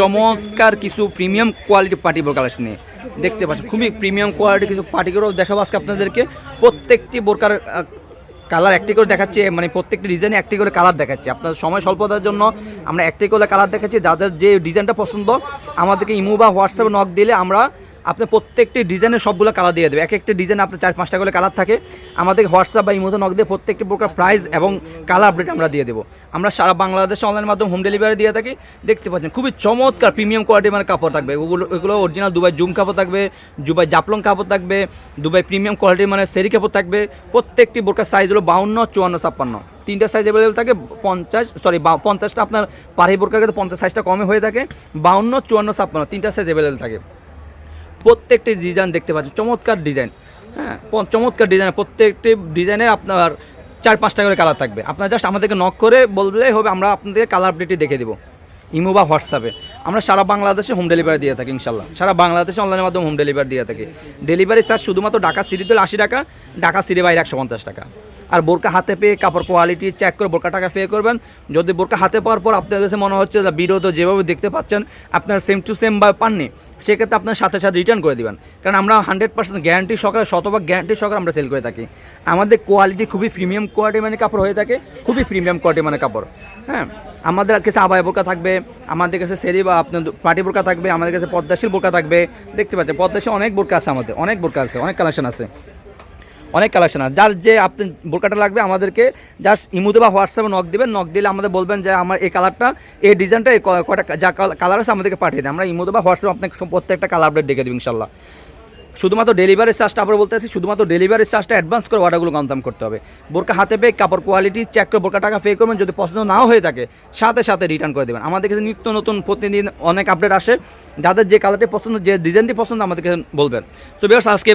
চমৎকার কিছু premium quality party বোরকা কালেকশন নিয়ে দেখতে পাচ্ছেন, খুবই প্রিমিয়াম কোয়ালিটি কিছু পার্টিগুলো দেখাবো আজকে আপনাদেরকে। প্রত্যেকটি বোরকার কালার একটি করে দেখাচ্ছি, মানে প্রত্যেকটি ডিজাইনে একটি করে কালার দেখাচ্ছি। আপনাদের সময় স্বল্পতার জন্য আমরা একটি করে কালার দেখাচ্ছি। যাদের যে ডিজাইনটা পছন্দ আমাদেরকে ইমো বা হোয়াটসঅ্যাপে নক দিলে আমরা আপনার প্রত্যেকটি ডিজাইনের সবগুলো কালার দিয়ে দেবে। এক একটা ডিজাইন আপনার 4-5টা করে কালার থাকে, আমাদের হোয়াটসঅ্যাপ বা ইমোতে নক দিয়ে প্রত্যেকটি প্রকার প্রাইস এবং কালার আপডেট আমরা দিয়ে দেবো। আমরা সারা বাংলাদেশে অনলাইন মাধ্যমে হোম ডেলিভারি দিয়ে থাকি। দেখতে পাচ্ছেন খুবই চমৎকার প্রিমিয়াম কোয়ালিটি মানে কাপড় থাকবে। এগুলো অরিজিনাল দুবাই জুম কাপড় থাকবে, দুবাই জাপলং কাপড় থাকবে, দুবাই প্রিমিয়াম কোয়ালিটির মানে সেরি কাপড় থাকবে। প্রত্যেকটি বোরকার সাইজ হলো 52, 54, 56। তিনটা সাইজ অ্যাভেলেবেল থাকে। 50টা আপনার পাড়ি বোরকার ক্ষেত্রে 50 সাইজটা কমে হয়ে থাকে। 52, 54, 56 তিনটা সাইজ অ্যাভেলেবেল থাকে। প্রত্যেকটি ডিজাইন দেখতে পাচ্ছেন চমৎকার ডিজাইন, হ্যাঁ চমৎকার ডিজাইন। প্রত্যেকটি ডিজাইনের আপনার 4-5টা করে কালার থাকবে। আপনার জাস্ট আমাদেরকে নক করে বললেই হবে, আমরা আপনাদেরকে কালার আপডেটটি দেখে দেবো ইমো বা হোয়াটসঅ্যাপে। আমরা সারা বাংলাদেশে হোম ডেলিভারি দিয়ে থাকি ইনশাল্লাহ। সারা বাংলাদেশে অনলাইনের মাধ্যমে হোম ডেলিভারি দিয়ে থাকি। ডেলিভারি চার্জ শুধুমাত্র ঢাকা সিটিতে 80 টাকা, ঢাকা সিটি বাইরে 150 টাকা। আর বোরকা হাতে পেয়ে কাপড় কোয়ালিটি চেক করে বোরকা টাকা পে করবেন। যদি বোরকা হাতে পাওয়ার পর আপনার কাছে মনে হচ্ছে যে ভিডিওতে যেভাবে দেখতে পাচ্ছেন আপনার সেম টু সেম বা পাননি, সেক্ষেত্রে আপনার সাথে সাথে রিটার্ন করে দেবেন। কারণ আমরা 100% গ্যারান্টি সহকারে, শতভাগ গ্যারান্টি সহকারে আমরা সেল করে থাকি। আমাদের কোয়ালিটি খুবই প্রিমিয়াম কোয়ালিটি মানে কাপড় হয়ে থাকে, খুবই প্রিমিয়াম কোয়ালিটি মানে কাপড়। হ্যাঁ, আমাদের কাছে আবায়া বোরকা থাকবে, আমাদের কাছে সেরি বা আপনার পার্টি বোরকা থাকবে, আমাদের কাছে পদ্মাশীল বোরকা থাকবে। দেখতে পাচ্ছেন পদ্মাশীল অনেক বোরকা আছে, আমাদের অনেক বোরকা আছে, অনেক কালেকশন আছে, অনেক কালেকশন আছে। যার যে আপনার বোরকাটা লাগবে আমাদেরকে জাস্ট ইমোতে বা হোয়াটসঅ্যাপে নক দেবেন। নক দিলে আমাদের বলবেন যে আমার এই কালারটা, এই ডিজাইনটা, এই কয়টা যা কালার আছে আমাদেরকে পাঠিয়ে দেয়। আমরা ইমোতে বা হোয়াটসঅ্যাপে আপনাকে প্রত্যেকটা কালার আপডেট দেখে দেবো ইনশাল্লাহ। শুধুমাত্র ডেলিভারি চার্জটা আবার বলতে আছি, শুধুমাত্র ডেলিভারি চার্জটা অ্যাডভান্স করে অর্ডারগুলো কনফার্ম করতে হবে। বোরকা হাতে পেয়ে কাপড় কোয়ালিটি চেক করে বোরকা টাকা পে করবেন। যদি পছন্দ নাও হয়ে থাকে সাথে সাথে রিটার্ন করে দেবেন। আমাদের কাছে নিত্য নতুন প্রতিদিন অনেক আপডেট আসে। যাদের যে কালারটি পছন্দ, যে ডিজাইনটি পছন্দ আমাদেরকে বলবেন। সো ভিউয়ার্স আজকে